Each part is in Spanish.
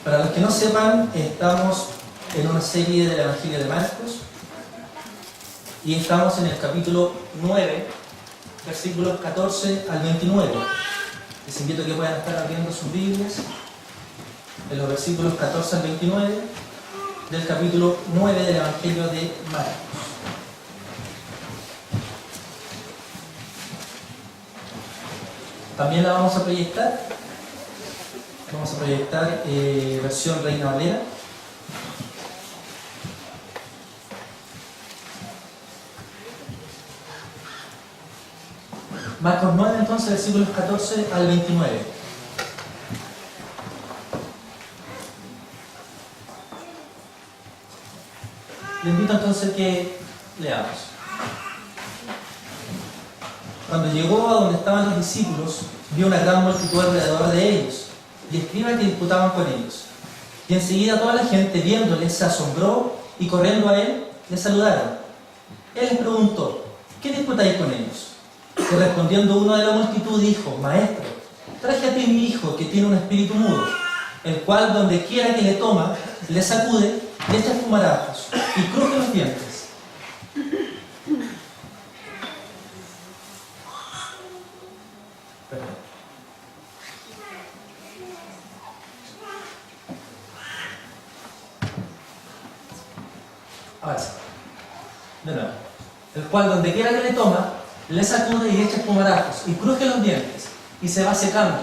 Para los que no sepan, estamos en una serie del Evangelio de Marcos y estamos en el capítulo 9, versículos 14 al 29. Les invito a que puedan estar abriendo sus Biblias en los versículos 14 al 29 del capítulo 9 del Evangelio de Marcos. También la vamos a proyectar. Vamos a proyectar versión Reina Valera. Marcos 9, entonces, versículos 14 al 29. Le invito entonces que leamos. Cuando llegó a donde estaban los discípulos, vio una gran multitud alrededor de ellos y escribas que disputaban con ellos. Y enseguida toda la gente, viéndole, se asombró y corriendo a él, le saludaron. Él les preguntó: ¿qué disputáis con ellos? Y respondiendo uno de la multitud dijo: Maestro, traje a ti mi hijo que tiene un espíritu mudo, el cual donde quiera que le toma, le sacude, le echa espumarajos y cruje los dientes. Perdón. Ahora sí. De nuevo. El cual donde quiera que le toma, le sacude y echa espumarajos y cruje los dientes y se va secando.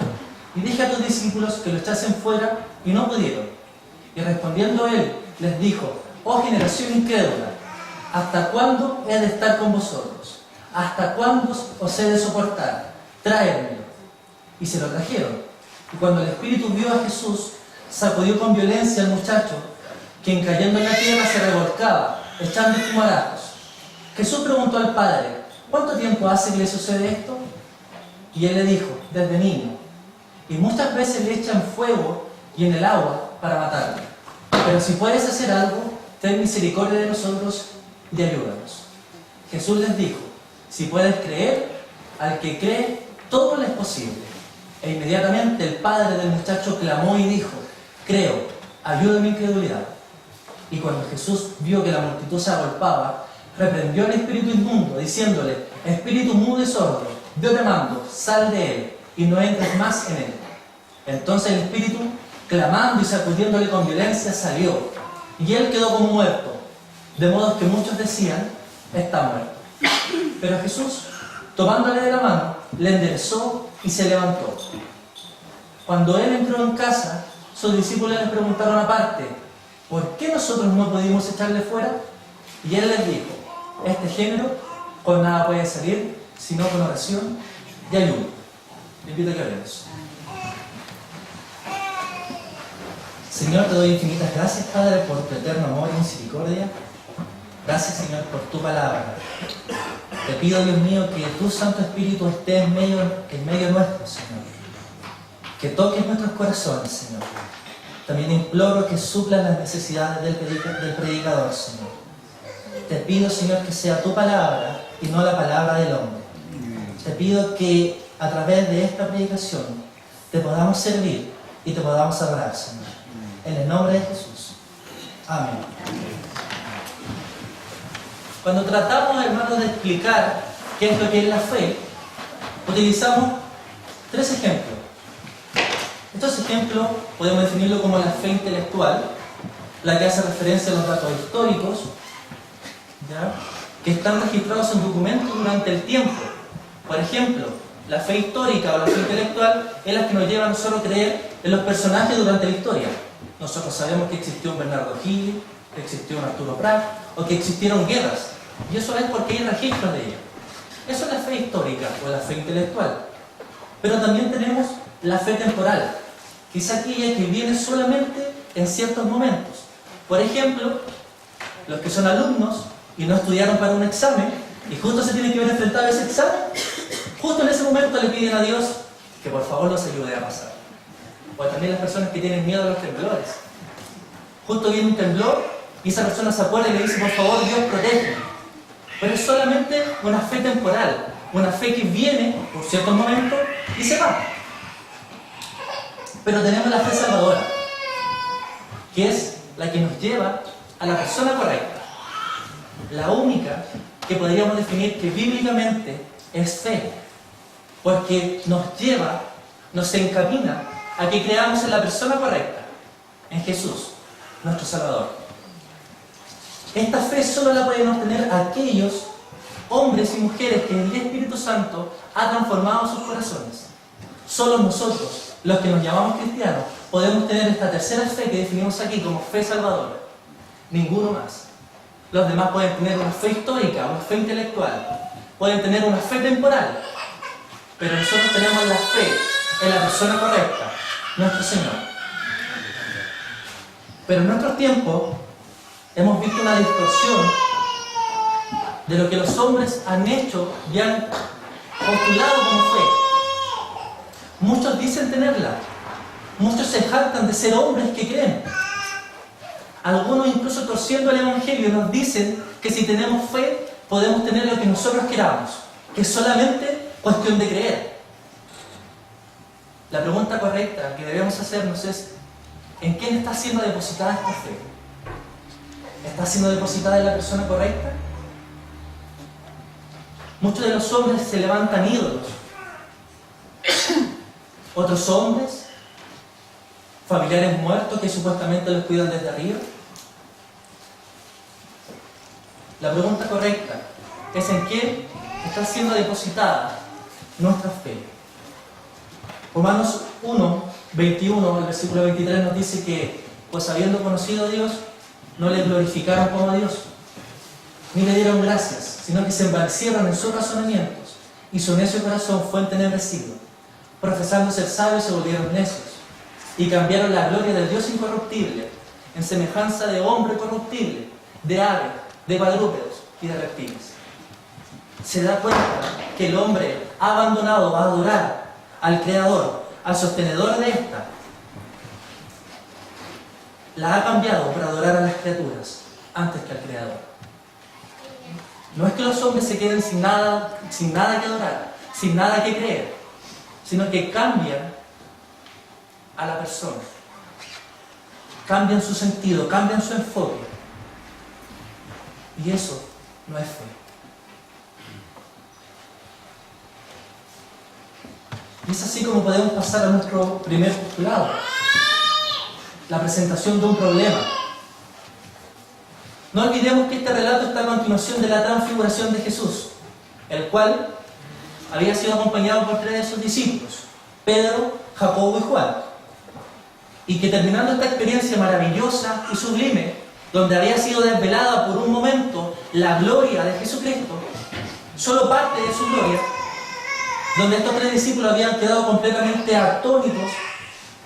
Y dije a tus discípulos que lo echasen fuera y no pudieron. Y respondiendo él, les dijo: oh generación incrédula, ¿hasta cuándo he de estar con vosotros? ¿Hasta cuándo os he de soportar? Tráedmelo. Y se lo trajeron. Y cuando el espíritu vio a Jesús, sacudió con violencia al muchacho, quien cayendo en la tierra se revolcaba, echando espumarajos. Jesús preguntó al padre: ¿cuánto tiempo hace que le sucede esto? Y él le dijo: desde niño. Y muchas veces le echan fuego y en el agua para matarlo. Pero si puedes hacer algo, ten misericordia de nosotros y ayúdanos. Jesús les dijo: si puedes creer, al que cree, todo le es posible. E inmediatamente el padre del muchacho clamó y dijo: creo, ayuda mi incredulidad. Y cuando Jesús vio que la multitud se agolpaba, reprendió al espíritu inmundo, diciéndole: espíritu mudo y sordo, yo te mando, sal de él, y no entres más en él. Entonces el espíritu, clamando y sacudiéndole con violencia, salió, y él quedó como muerto, de modo que muchos decían: está muerto. Pero Jesús, tomándole de la mano, le enderezó y se levantó. Cuando él entró en casa, sus discípulos le preguntaron aparte: ¿por qué nosotros no pudimos echarle fuera? Y él les dijo: este género con nada puede salir, sino con oración y ayuno. Le invito a que oremos. Señor, te doy infinitas gracias, Padre, por tu eterno amor y misericordia. Gracias, Señor, por tu palabra. Te pido, Dios mío, que tu Santo Espíritu esté en medio nuestro, Señor. Que toques nuestros corazones, Señor. También imploro que suplas las necesidades del predicador, Señor. Te pido, Señor, que sea tu palabra y no la palabra del hombre. Te pido que a través de esta predicación te podamos servir y te podamos adorar, Señor. En el nombre de Jesús. Amén. Cuando tratamos, hermanos, de explicar qué es lo que es la fe, utilizamos tres ejemplos. Estos ejemplos podemos definirlo como la fe intelectual, la que hace referencia a los datos históricos, ¿ya?, que están registrados en documentos durante el tiempo. Por ejemplo, la fe histórica o la fe intelectual es la que nos lleva a nosotros a creer en los personajes durante la historia. Nosotros sabemos que existió un Bernardo Higgins, que existió un Arturo Prat, o que existieron guerras, y eso es porque hay registros de ellas. Eso es la fe histórica o la fe intelectual. Pero también tenemos la fe temporal, que es aquella que viene solamente en ciertos momentos. Por ejemplo, los que son alumnos y no estudiaron para un examen, y justo se tienen que ver enfrentados a ese examen, justo en ese momento le piden a Dios que por favor los ayude a pasar. O también las personas que tienen miedo a los temblores. Justo viene un temblor y esa persona se acuerda y le dice: por favor, Dios, protege. Pero es solamente una fe temporal, una fe que viene por ciertos momentos y se va. Pero tenemos la fe salvadora. que es la que nos lleva a la persona correcta. La única que podríamos definir que bíblicamente es fe, porque nos lleva, nos encamina a que creamos en la persona correcta, en Jesús, nuestro Salvador. Esta fe solo la pueden obtener aquellos hombres y mujeres que el Espíritu Santo ha transformado sus corazones. Solo nosotros, los que nos llamamos cristianos, podemos tener esta tercera fe que definimos aquí como fe salvadora. Ninguno más. Los demás pueden tener una fe histórica, una fe intelectual, pueden tener una fe temporal, pero nosotros tenemos la fe en la persona correcta, nuestro Señor. Pero en nuestros tiempos hemos visto una distorsión de lo que los hombres han hecho y han postulado como fe. Muchos dicen tenerla, muchos se jactan de ser hombres que creen. Algunos, incluso torciendo el Evangelio, nos dicen que si tenemos fe podemos tener lo que nosotros queramos, que es solamente cuestión de creer. La pregunta correcta que debemos hacernos es: ¿en quién está siendo depositada esta fe? ¿Está siendo depositada en la persona correcta? Muchos de los hombres se levantan ídolos. Otros hombres, familiares muertos que supuestamente los cuidan desde arriba. La pregunta correcta es: ¿en quién está siendo depositada nuestra fe? Romanos 1, 21, el versículo 23 nos dice que, pues habiendo conocido a Dios, no le glorificaron como a Dios, ni le dieron gracias, sino que se envanecieron en sus razonamientos, y su necio corazón fue entenebrecido. Profesando ser sabios, se volvieron necios, y cambiaron la gloria del Dios incorruptible en semejanza de hombre corruptible, de ave, de cuadrúpedos y de reptiles. Se da cuenta que el hombre ha abandonado a adorar al Creador, al sostenedor de esta. La ha cambiado por adorar a las criaturas antes que al Creador. No es que los hombres se queden sin nada que adorar, sin nada que creer, sino que cambian a la persona, cambian su sentido, cambian su enfoque. Y eso no es fe. Y es así como podemos pasar a nuestro primer postulado: la presentación de un problema. No olvidemos que este relato está a continuación de la transfiguración de Jesús, el cual había sido acompañado por 3 de sus discípulos, Pedro, Jacobo y Juan, y que terminando esta experiencia maravillosa y sublime, donde había sido desvelada por un momento la gloria de Jesucristo, solo parte de su gloria, donde estos 3 discípulos habían quedado completamente atónitos,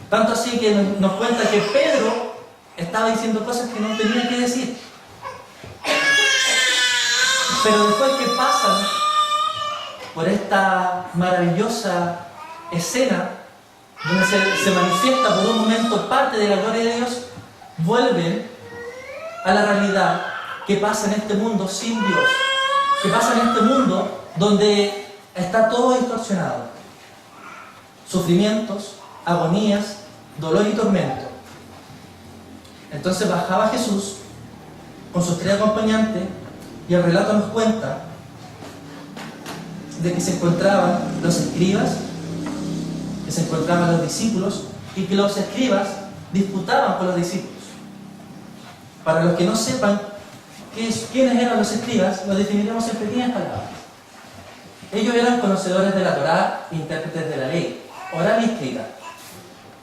tanto así que nos cuenta que Pedro estaba diciendo cosas que no tenía que decir. Pero después que pasan por esta maravillosa escena, donde se manifiesta por un momento parte de la gloria de Dios, vuelven a la realidad que pasa en este mundo sin Dios, que pasa en este mundo donde está todo distorsionado. Sufrimientos, agonías, dolor y tormento. Entonces bajaba Jesús con sus 3 acompañantes y el relato nos cuenta de que se encontraban los escribas, que se encontraban los discípulos y que los escribas disputaban con los discípulos. Para los que no sepan quiénes eran los escribas, los definiremos en pequeñas palabras. Ellos eran conocedores de la Torá, intérpretes de la ley, oral y escrita.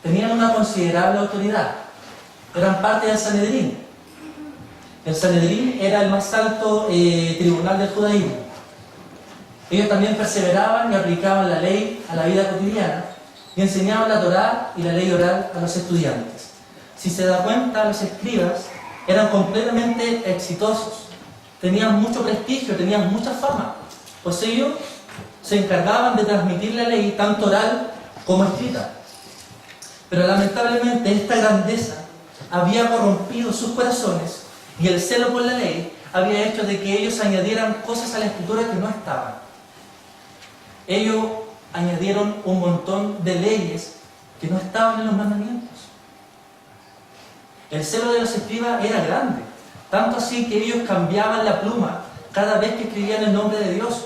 Tenían una considerable autoridad. Eran parte del Sanedrín. El Sanedrín era el más alto tribunal del judaísmo. Ellos también perseveraban y aplicaban la ley a la vida cotidiana y enseñaban la Torá y la ley oral a los estudiantes. Si se da cuenta, los escribas eran completamente exitosos. Tenían mucho prestigio, tenían mucha fama. Pues ellos se encargaban de transmitir la ley tanto oral como escrita. Pero lamentablemente esta grandeza había corrompido sus corazones y el celo por la ley había hecho de que ellos añadieran cosas a la escritura que no estaban. Ellos añadieron un montón de leyes que no estaban en los mandamientos. El celo de los escribas era grande, tanto así que ellos cambiaban la pluma cada vez que escribían el nombre de Dios.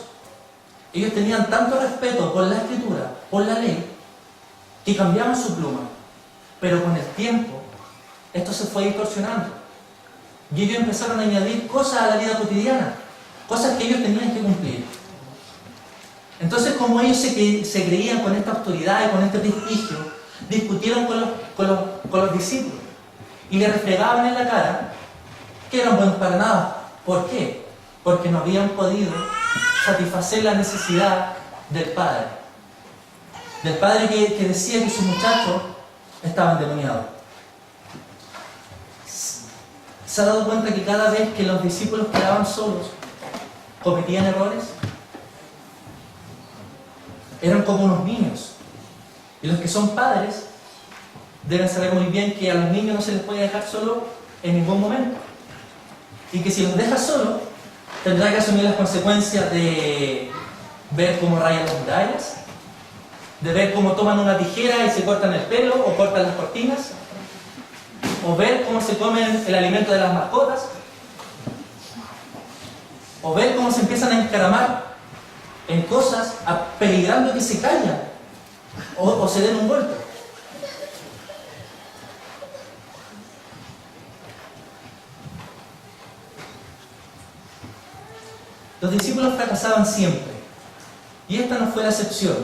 Ellos tenían tanto respeto por la escritura, por la ley, que cambiaban su pluma. Pero con el tiempo, esto se fue distorsionando. Y ellos empezaron a añadir cosas a la vida cotidiana, cosas que ellos tenían que cumplir. Entonces, como ellos se creían con esta autoridad y con este prestigio, discutieron con los discípulos y le refregaban en la cara que eran buenos para nada. ¿Por qué? Porque no habían podido satisfacer la necesidad del padre. Del padre que decía que sus muchachos estaban endemoniados. ¿Se ha dado cuenta que cada vez que los discípulos quedaban solos, cometían errores? Eran como unos niños. Y los que son padres deben saber muy bien que a los niños no se les puede dejar solo en ningún momento. Y que si los dejas solo, tendrá que asumir las consecuencias de ver cómo rayan las murallas, de ver cómo toman una tijera y se cortan el pelo o cortan las cortinas, o ver cómo se comen el alimento de las mascotas, o ver cómo se empiezan a encaramar en cosas peligrando que se caigan o se den un golpe. Los discípulos fracasaban siempre, y esta no fue la excepción.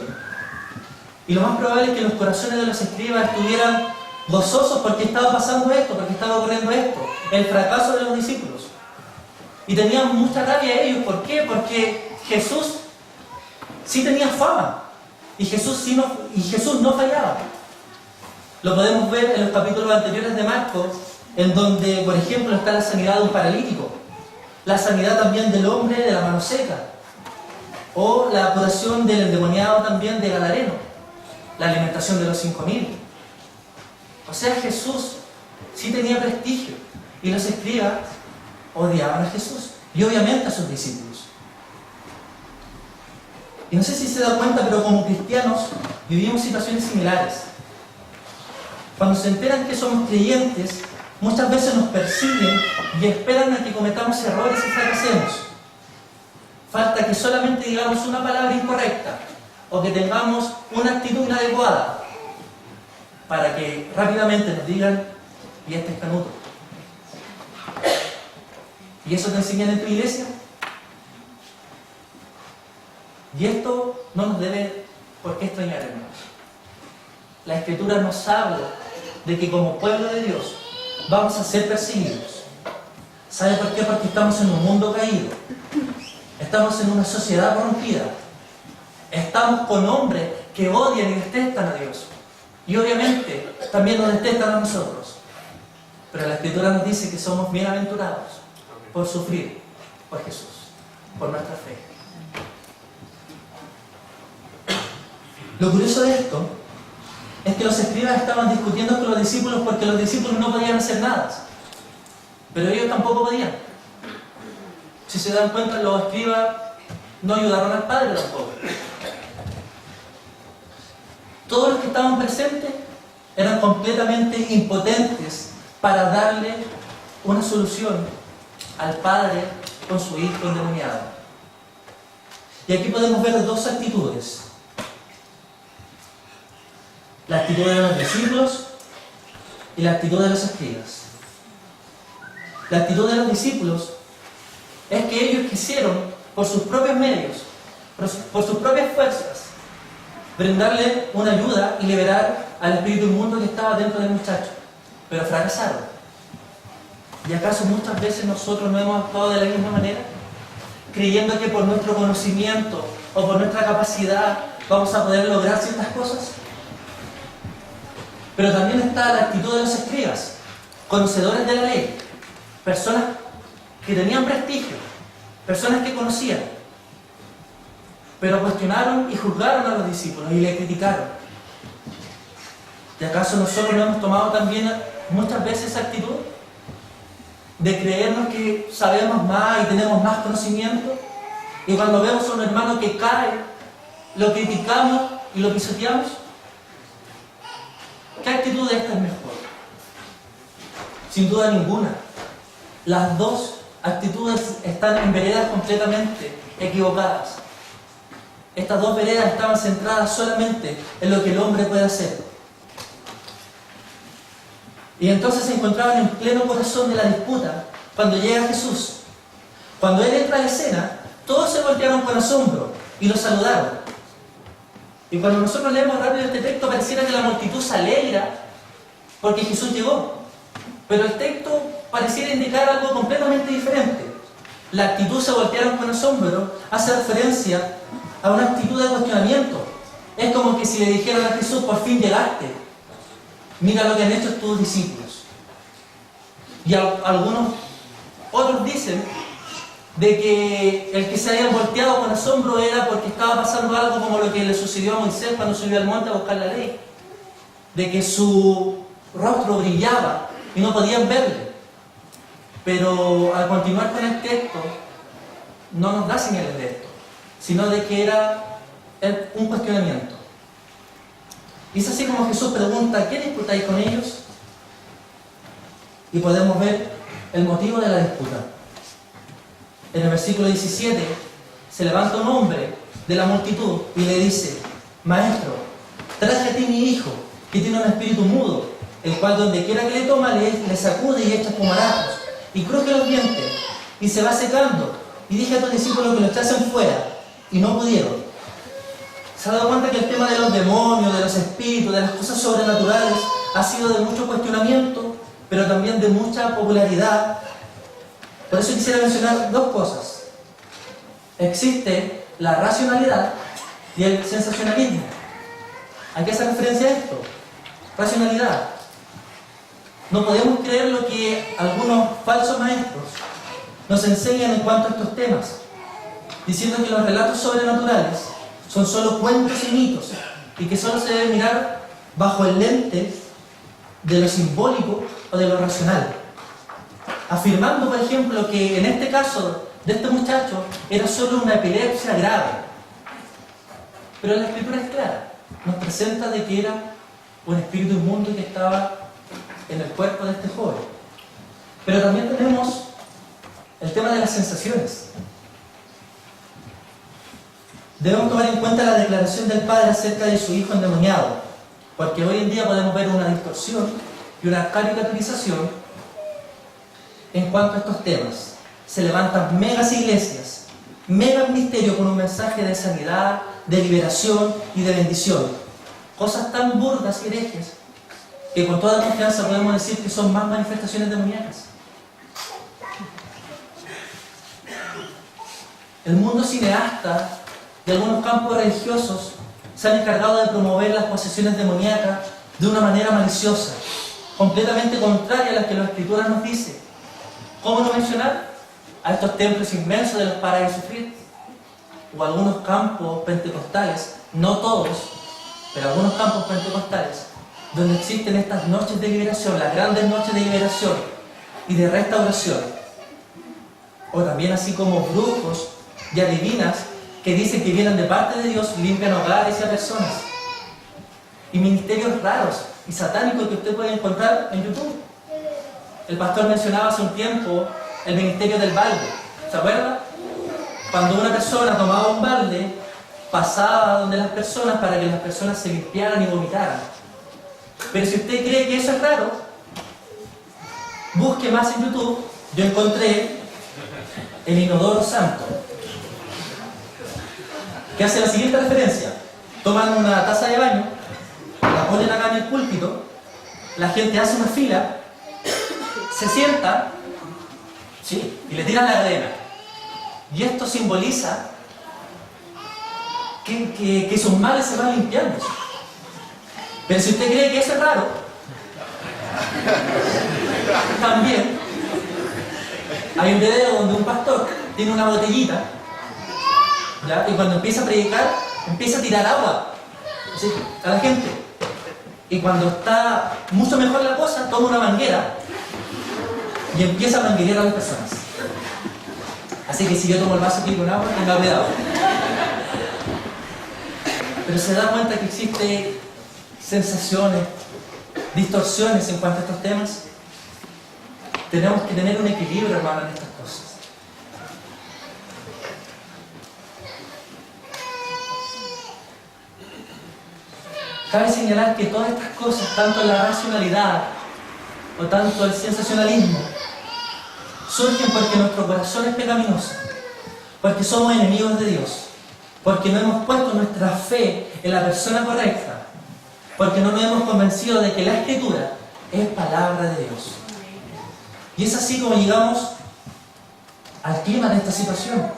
Y lo más probable es que los corazones de los escribas estuvieran gozosos porque estaba pasando esto, porque estaba ocurriendo esto, el fracaso de los discípulos. Y tenían mucha rabia ellos. ¿Por qué? Porque Jesús sí tenía fama, y Jesús no fallaba. Lo podemos ver en los capítulos anteriores de Marcos, en donde, por ejemplo, está la sanidad de un paralítico, la sanidad también del hombre de la mano seca, o la curación del endemoniado también de Gadareno, la alimentación de los 5.000. O sea, Jesús sí tenía prestigio, y los escribas odiaban a Jesús, y obviamente a sus discípulos. Y no sé si se da cuenta, pero como cristianos vivimos situaciones similares. Cuando se enteran que somos creyentes, muchas veces nos persiguen y esperan a que cometamos errores y fracasemos. Falta que solamente digamos una palabra incorrecta o que tengamos una actitud inadecuada para que rápidamente nos digan: y este es canuto. ¿Y eso te enseñan en tu iglesia? Y esto no nos debe por qué extrañar, hermanos. La Escritura nos habla de que como pueblo de Dios vamos a ser perseguidos. ¿Sabe por qué? Porque estamos en un mundo caído. Estamos en una sociedad corrompida. Estamos con hombres que odian y detestan a Dios. Y obviamente también nos detestan a nosotros. Pero la Escritura nos dice que somos bienaventurados por sufrir por Jesús, por nuestra fe. Lo curioso de esto es que los escribas estaban discutiendo con los discípulos porque los discípulos no podían hacer nada. Pero ellos tampoco podían. Si se dan cuenta, los escribas no ayudaron al Padre tampoco. Todos los que estaban presentes eran completamente impotentes para darle una solución al Padre con su Hijo endemoniado. Y aquí podemos ver dos actitudes. La actitud de los discípulos y la actitud de los escribas. La actitud de los discípulos es que ellos quisieron, por sus propios medios, por sus propias fuerzas, brindarle una ayuda y liberar al espíritu inmundo que estaba dentro del muchacho, pero fracasaron. ¿Y acaso muchas veces nosotros no hemos actuado de la misma manera? Creyendo que por nuestro conocimiento o por nuestra capacidad vamos a poder lograr ciertas cosas. Pero también está la actitud de los escribas, conocedores de la ley, personas que tenían prestigio, personas que conocían, pero cuestionaron y juzgaron a los discípulos y le criticaron. ¿Y acaso nosotros no hemos tomado también muchas veces esa actitud de creernos que sabemos más y tenemos más conocimiento? Y cuando vemos a un hermano que cae, lo criticamos y lo pisoteamos. ¿Qué actitud de esta es mejor? Sin duda ninguna. Las dos actitudes están en veredas completamente equivocadas. Estas dos veredas estaban centradas solamente en lo que el hombre puede hacer. Y entonces se encontraban en pleno corazón de la disputa cuando llega Jesús. Cuando Él entra a la escena, todos se voltearon con asombro y lo saludaron. Y cuando nosotros leemos rápido este texto, pareciera que la multitud se alegra porque Jesús llegó. Pero el texto pareciera indicar algo completamente diferente. La actitud "se voltearon con asombro" hace referencia a una actitud de cuestionamiento. Es como que si le dijeran a Jesús: por fin llegaste, mira lo que han hecho tus discípulos. Y algunos otros dicen de que el que se hayan volteado con asombro era porque estaba pasando algo como lo que le sucedió a Moisés cuando subió al monte a buscar la ley, de que su rostro brillaba y no podían verle. Pero al continuar con el texto no nos da señales de esto, sino de que era un cuestionamiento. Y es así como Jesús pregunta: ¿qué disputáis con ellos? Y podemos ver el motivo de la disputa. En el versículo 17 se levanta un hombre de la multitud y le dice: Maestro, traje a ti mi hijo, que tiene un espíritu mudo, el cual donde quiera que le toma le sacude y echa espumarajos, y cruje los dientes, y se va secando. Y dije a tus discípulos que lo echasen fuera, y no pudieron. ¿Se ha dado cuenta que el tema de los demonios, de los espíritus, de las cosas sobrenaturales ha sido de mucho cuestionamiento, pero también de mucha popularidad? Por eso quisiera mencionar dos cosas. Existe la racionalidad y el sensacionalismo. ¿A qué hace referencia esto? Racionalidad. No podemos creer lo que algunos falsos maestros nos enseñan en cuanto a estos temas, diciendo que los relatos sobrenaturales son solo cuentos y mitos y que solo se debe mirar bajo el lente de lo simbólico o de lo racional. Afirmando, por ejemplo, que en este caso de este muchacho era solo una epilepsia grave. Pero la Escritura es clara, nos presenta de que era un espíritu inmundo que estaba en el cuerpo de este joven. Pero también tenemos el tema de las sensaciones. Debemos tomar en cuenta la declaración del padre acerca de su hijo endemoniado, porque hoy en día podemos ver una distorsión y una caricaturización en cuanto a estos temas. Se levantan megas iglesias, megas misterios con un mensaje de sanidad, de liberación y de bendición. Cosas tan burdas y herejes que con toda confianza podemos decir que son más manifestaciones demoníacas. El mundo cineasta de algunos campos religiosos se han encargado de promover las posesiones demoníacas de una manera maliciosa, completamente contraria a las que la Escritura nos dice. ¿Cómo no mencionar a estos templos inmensos de los para de sufrir? O algunos campos pentecostales, no todos, pero algunos campos pentecostales, donde existen estas noches de liberación, las grandes noches de liberación y de restauración. O también así como brujos y adivinas que dicen que vienen de parte de Dios, limpian hogares y a personas. Y ministerios raros y satánicos que usted puede encontrar en YouTube. El pastor mencionaba hace un tiempo el ministerio del balde. ¿Se acuerda? Cuando una persona tomaba un balde, pasaba donde las personas para que las personas se limpiaran y vomitaran. Pero si usted cree que eso es raro, busque más en YouTube. Yo encontré el inodoro santo, que hace la siguiente referencia. Toman una taza de baño, la ponen acá en el púlpito, la gente hace una fila, se sienta, ¿sí?, y le tiran la arena. Y esto simboliza que sus males se van limpiando. Pero si usted cree que eso es raro, también hay un video donde un pastor tiene una botellita, ¿ya?, y cuando empieza a predicar, empieza a tirar agua, ¿sí?, a la gente. Y cuando está mucho mejor la cosa, toma una manguera y empieza a manguerear a las personas. Así que si yo tomo el vaso aquí con agua, tenga cuidado. Pero se da cuenta que existen sensaciones, distorsiones en cuanto a estos temas. Tenemos que tener un equilibrio, hermano, en estas cosas. Cabe señalar que todas estas cosas, tanto la racionalidad o tanto el sensacionalismo, surgen porque nuestro corazón es pecaminoso, porque somos enemigos de Dios, porque no hemos puesto nuestra fe en la persona correcta, porque no nos hemos convencido de que la Escritura es palabra de Dios. Y es así como llegamos al clima de esta situación,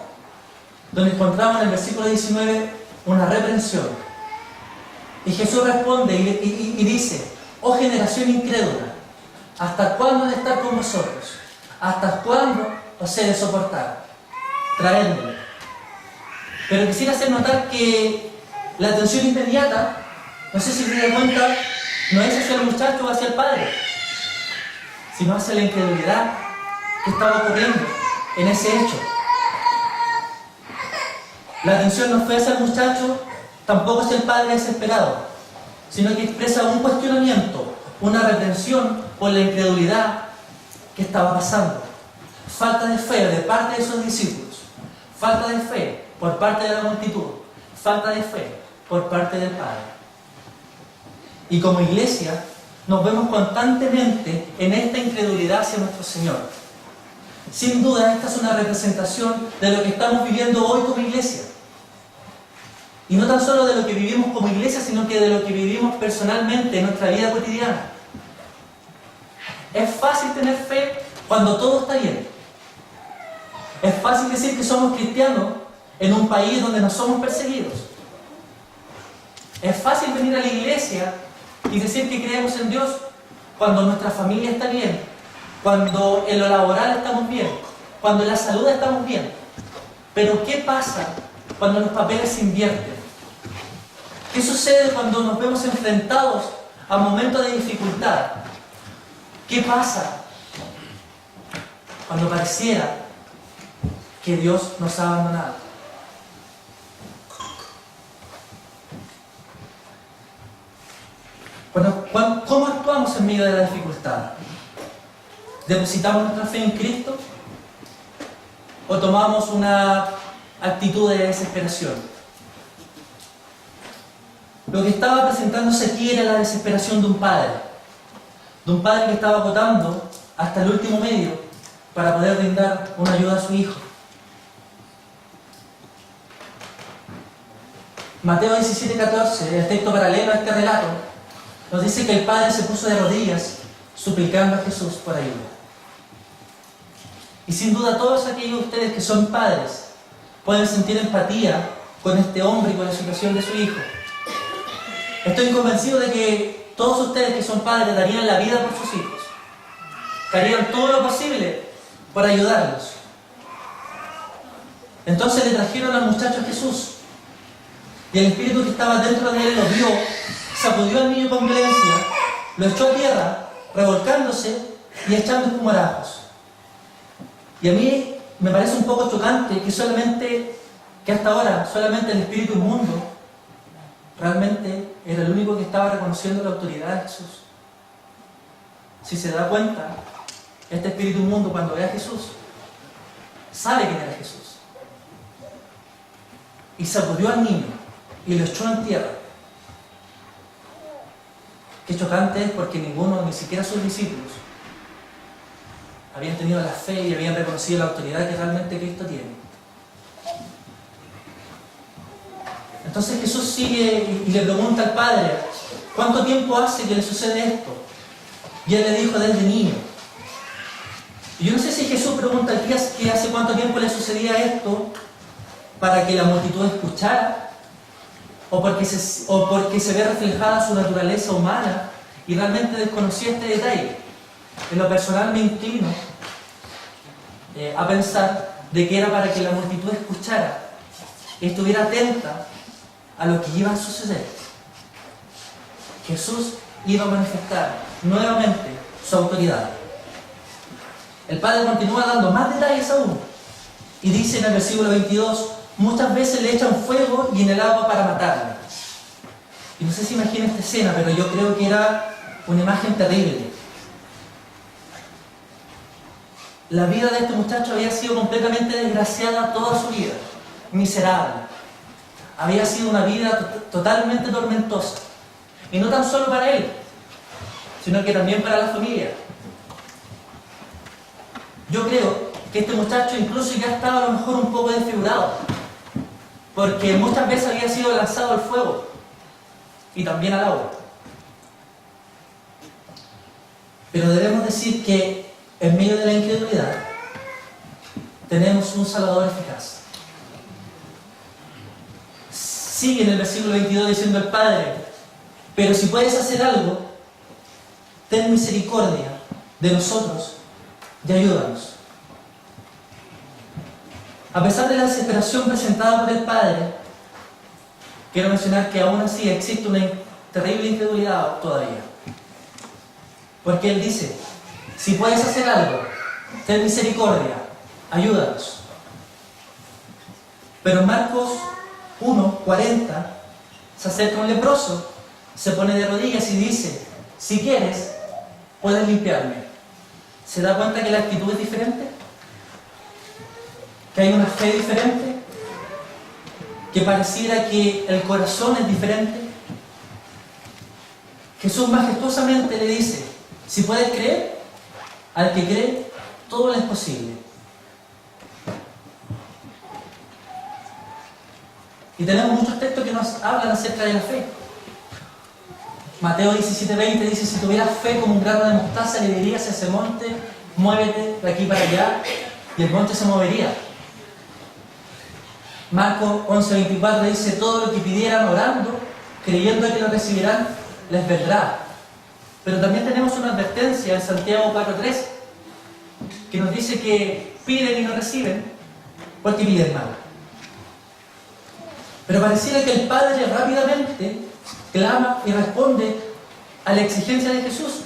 donde encontramos en el versículo 19 una reprensión. Y Jesús responde y dice: oh generación incrédula, ¿hasta cuándo he de estar con vosotros? ¿Hasta cuándo os he de soportar? Traédmelo. Pero quisiera hacer notar que la atención inmediata, no sé si se da cuenta, no es hacia el muchacho o hacia el padre, sino hacia la incredulidad que estaba ocurriendo en ese hecho. La atención no fue hacia el muchacho, tampoco hacia el padre desesperado, sino que expresa un cuestionamiento, una reprensión por la incredulidad que estaba pasando. Falta de fe de parte de esos discípulos, falta de fe por parte de la multitud, falta de fe por parte del Padre. Y como iglesia nos vemos constantemente en esta incredulidad hacia nuestro Señor. Sin duda esta es una representación de lo que estamos viviendo hoy como iglesia. Y no tan solo de lo que vivimos como iglesia, sino que de lo que vivimos personalmente en nuestra vida cotidiana. Es fácil tener fe cuando todo está bien. Es fácil decir que somos cristianos en un país donde no somos perseguidos. Es fácil venir a la iglesia y decir que creemos en Dios cuando nuestra familia está bien, cuando en lo laboral estamos bien, cuando en la salud estamos bien. Pero ¿qué pasa cuando los papeles se invierten? ¿Qué sucede cuando nos vemos enfrentados a momentos de dificultad? ¿Qué pasa cuando pareciera que Dios nos ha abandonado? ¿Cómo actuamos en medio de la dificultad? ¿Depositamos nuestra fe en Cristo? ¿O tomamos una actitud de desesperación? Lo que estaba presentándose aquí era la desesperación de un padre que estaba agotando hasta el último medio para poder brindar una ayuda a su hijo. Mateo 17:14, el texto paralelo a este relato, nos dice que el padre se puso de rodillas suplicando a Jesús por ayuda. Y sin duda todos aquellos de ustedes que son padres pueden sentir empatía con este hombre y con la situación de su hijo. Estoy convencido de que todos ustedes que son padres darían la vida por sus hijos, que harían todo lo posible por ayudarlos. Entonces le trajeron al muchacho a Jesús, y el espíritu que estaba dentro de él lo vio, sacudió al niño con violencia, lo echó a tierra, revolcándose y echando espumarajos. Y a mí me parece un poco chocante que hasta ahora solamente el espíritu inmundo realmente era el único que estaba reconociendo la autoridad de Jesús. Si se da cuenta, este espíritu inmundo cuando ve a Jesús, sabe quién era Jesús. Y sacudió al niño y lo echó en tierra. Qué chocante es, porque ninguno, ni siquiera sus discípulos, habían tenido la fe y habían reconocido la autoridad que realmente Cristo tiene. Entonces Jesús sigue y le pregunta al padre: ¿cuánto tiempo hace que le sucede esto? Y él le dijo: desde niño. Y yo no sé si Jesús pregunta aquí que hace cuánto tiempo le sucedía esto para que la multitud escuchara, o porque se ve reflejada su naturaleza humana y realmente desconocía este detalle. En lo personal me inclino a pensar de que era para que la multitud escuchara y estuviera atenta a lo que iba a suceder. Jesús iba a manifestar nuevamente su autoridad. El Padre continúa dando más detalles aún y dice en el versículo 22: muchas veces le echan fuego y en el agua para matarle. Y no sé si imaginan esta escena, pero yo creo que era una imagen terrible. La vida de este muchacho había sido completamente desgraciada toda su vida, miserable. Había sido una vida totalmente tormentosa. Y no tan solo para él, sino que también para la familia. Yo creo que este muchacho incluso ya estaba a lo mejor un poco desfigurado, porque muchas veces había sido lanzado al fuego y también al agua. Pero debemos decir que en medio de la incredulidad tenemos un Salvador eficaz. Sigue en el versículo 22 diciendo el Padre: pero si puedes hacer algo, ten misericordia de nosotros y ayúdanos. A pesar de la desesperación presentada por el Padre, quiero mencionar que aún así existe una terrible incredulidad todavía. Porque Él dice: si puedes hacer algo, ten misericordia, ayúdanos. Pero en Marcos 1:40 se acerca un leproso, se pone de rodillas y dice: si quieres, puedes limpiarme. ¿Se da cuenta que la actitud es diferente? ¿Que hay una fe diferente? ¿Que pareciera que el corazón es diferente? Jesús majestuosamente le dice: si puedes creer, al que cree, todo le es posible. Y tenemos muchos textos que nos hablan acerca de la fe. Mateo 17:20 dice: si tuvieras fe como un grano de mostaza, le dirías a ese monte: muévete de aquí para allá, y el monte se movería. Marcos 11:24 dice: todo lo que pidieran orando, creyendo que lo recibirán, les vendrá. Pero también tenemos una advertencia en Santiago 4:3 que nos dice que piden y no reciben porque piden mal. Pero pareciera que el Padre rápidamente clama y responde a la exigencia de Jesús: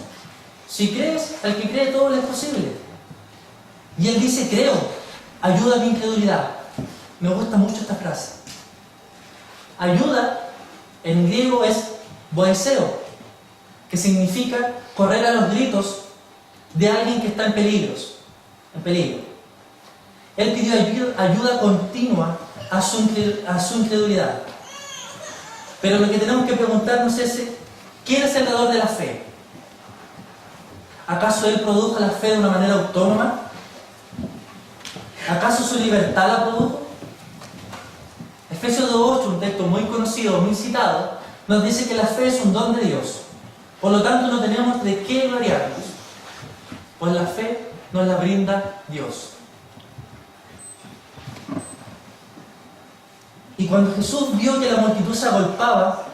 si crees, al que cree todo le es posible. Y Él dice: creo, ayuda a mi incredulidad. Me gusta mucho esta frase. Ayuda en griego es boeseo, que significa correr a los gritos de alguien que está en peligro. Él pidió ayuda continua a su incredulidad. Pero lo que tenemos que preguntarnos es: ¿quién es el dador de la fe? ¿Acaso Él produjo la fe de una manera autónoma? ¿Acaso su libertad la produjo? Efesios 2:8, un texto muy conocido, muy citado, nos dice que la fe es un don de Dios. Por lo tanto, no tenemos de qué gloriarnos, pues la fe nos la brinda Dios. Y cuando Jesús vio que la multitud se agolpaba,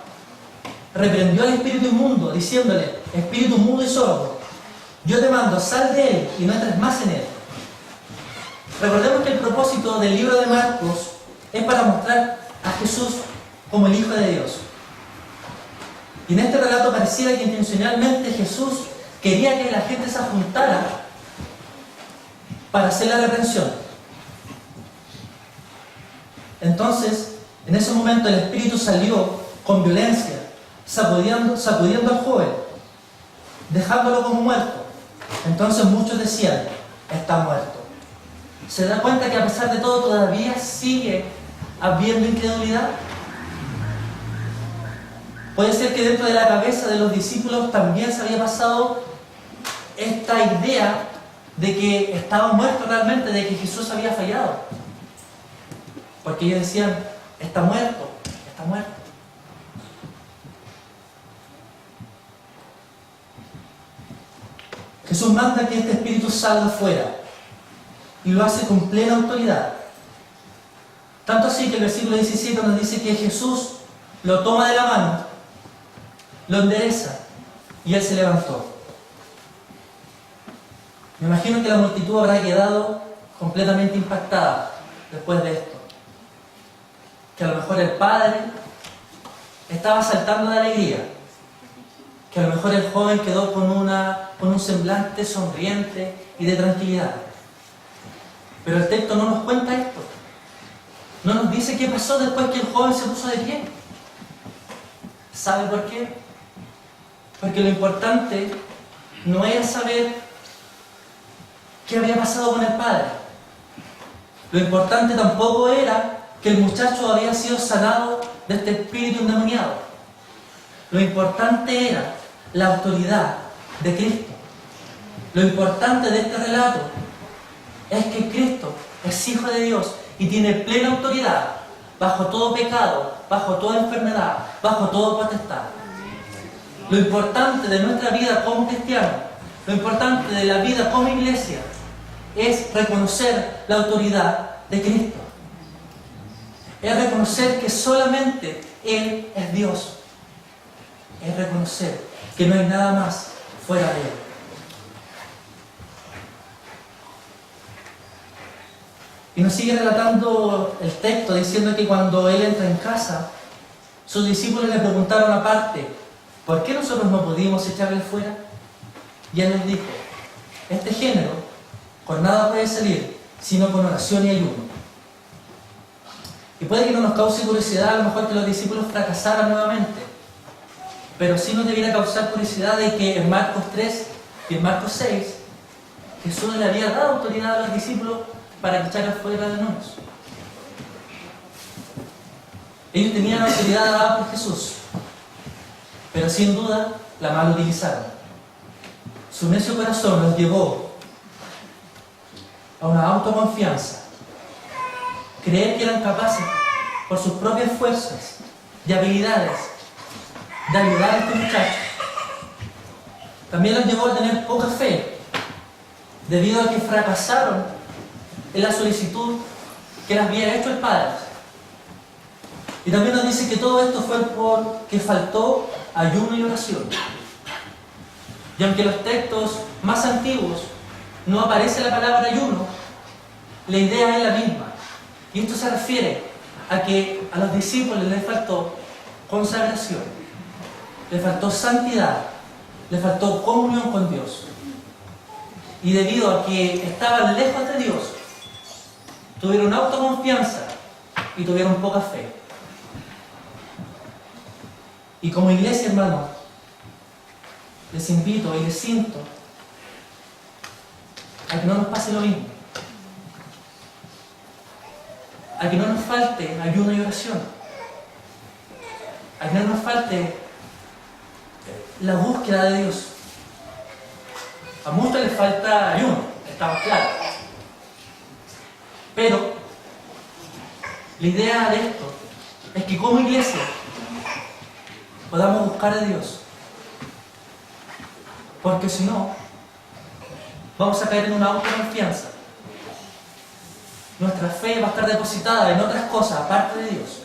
reprendió al espíritu inmundo, diciéndole: espíritu mudo y sordo, yo te mando, sal de él y no entres más en él. Recordemos que el propósito del libro de Marcos es para mostrar a Jesús como el Hijo de Dios. Y en este relato pareciera que intencionalmente Jesús quería que la gente se juntara para hacer la reprensión. Entonces, en ese momento el espíritu salió con violencia, sacudiendo al joven, dejándolo como muerto. Entonces muchos decían: está muerto. ¿Se da cuenta que a pesar de todo todavía sigue habiendo incredulidad? Puede ser que dentro de la cabeza de los discípulos también se había pasado esta idea de que estaba muerto realmente, de que Jesús había fallado. Porque ellos decían: está muerto, está muerto. Jesús manda que este espíritu salga fuera y lo hace con plena autoridad. Tanto así que el versículo 17 nos dice que Jesús lo toma de la mano, lo endereza y él se levantó. Me imagino que la multitud habrá quedado completamente impactada después de esto. Que a lo mejor el padre estaba saltando de alegría, que a lo mejor el joven quedó con un semblante sonriente y de tranquilidad. Pero el texto no nos cuenta esto. No nos dice qué pasó después que el joven se puso de pie. ¿Sabe por qué? Porque lo importante no era saber qué había pasado con el padre. Lo importante tampoco era que el muchacho había sido sanado de este espíritu endemoniado. Lo importante era la autoridad de Cristo. Lo importante de este relato es que Cristo es Hijo de Dios y tiene plena autoridad bajo todo pecado, bajo toda enfermedad, bajo todo potestad. Lo importante de nuestra vida como cristianos, lo importante de la vida como iglesia, es reconocer la autoridad de Cristo. Es reconocer que solamente Él es Dios. Es reconocer que no hay nada más fuera de Él. Y nos sigue relatando el texto diciendo que cuando Él entra en casa, sus discípulos le preguntaron aparte, ¿por qué nosotros no pudimos echarle fuera? Y Él les dijo, este género con nada puede salir, sino con oración y ayuno. Y puede que no nos cause curiosidad a lo mejor que los discípulos fracasaran nuevamente, pero sí nos debiera causar curiosidad de que en Marcos 3 y en Marcos 6 Jesús le había dado autoridad a los discípulos para que echaran fuera demonios. Ellos tenían autoridad dada por Jesús, pero sin duda la mal utilizaron. Su necio corazón los llevó a una autoconfianza, creer que eran capaces por sus propias fuerzas y habilidades de ayudar a este muchacho. También los llevó a tener poca fe, debido a que fracasaron en la solicitud que les había hecho el Padre. Y también nos dice que todo esto fue porque faltó ayuno y oración. Y aunque en los textos más antiguos no aparece la palabra ayuno, la idea es la misma. Y esto se refiere a que a los discípulos les faltó consagración, les faltó santidad, les faltó comunión con Dios. Y debido a que estaban lejos de Dios, tuvieron autoconfianza y tuvieron poca fe. Y como iglesia, hermano, les invito y les siento a que no nos pase lo mismo, a que no nos falte ayuno y oración, a que no nos falte la búsqueda de Dios. A muchos les falta ayuno, estamos claros. Pero la idea de esto es que como iglesia podamos buscar a Dios, porque si no, vamos a caer en una autoconfianza. Nuestra fe va a estar depositada en otras cosas aparte de Dios.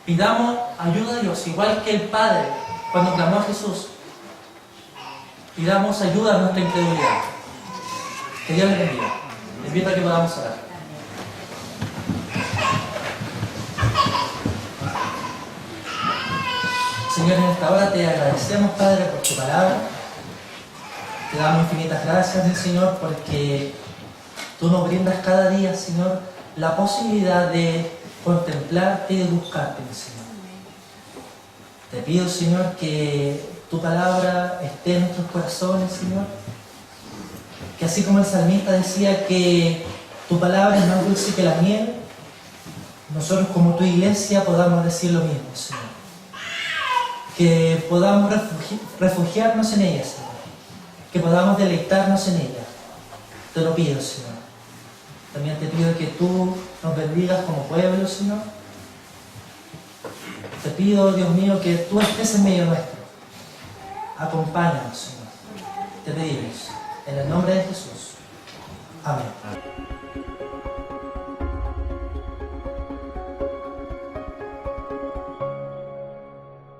Pidamos ayuda a Dios, igual que el Padre cuando clamó a Jesús. Pidamos ayuda a nuestra incredulidad. Que Dios les bendiga. Les invito a que podamos orar. Señor, en esta hora te agradecemos, Padre, por tu palabra. Te damos infinitas gracias, Señor, porque tú nos brindas cada día, Señor, la posibilidad de contemplarte y de buscarte, Señor. Te pido, Señor, que tu palabra esté en nuestros corazones, Señor. Que así como el salmista decía que tu palabra es más dulce que la miel, nosotros como tu iglesia podamos decir lo mismo, Señor. Que podamos refugiarnos en ella, Señor. Que podamos deleitarnos en ella. Te lo pido, Señor. También te pido que tú nos bendigas como pueblo, Señor. Te pido, Dios mío, que tú estés en medio nuestro. Acompáñanos, Señor. Te pedimos. En el nombre de Jesús. Amén.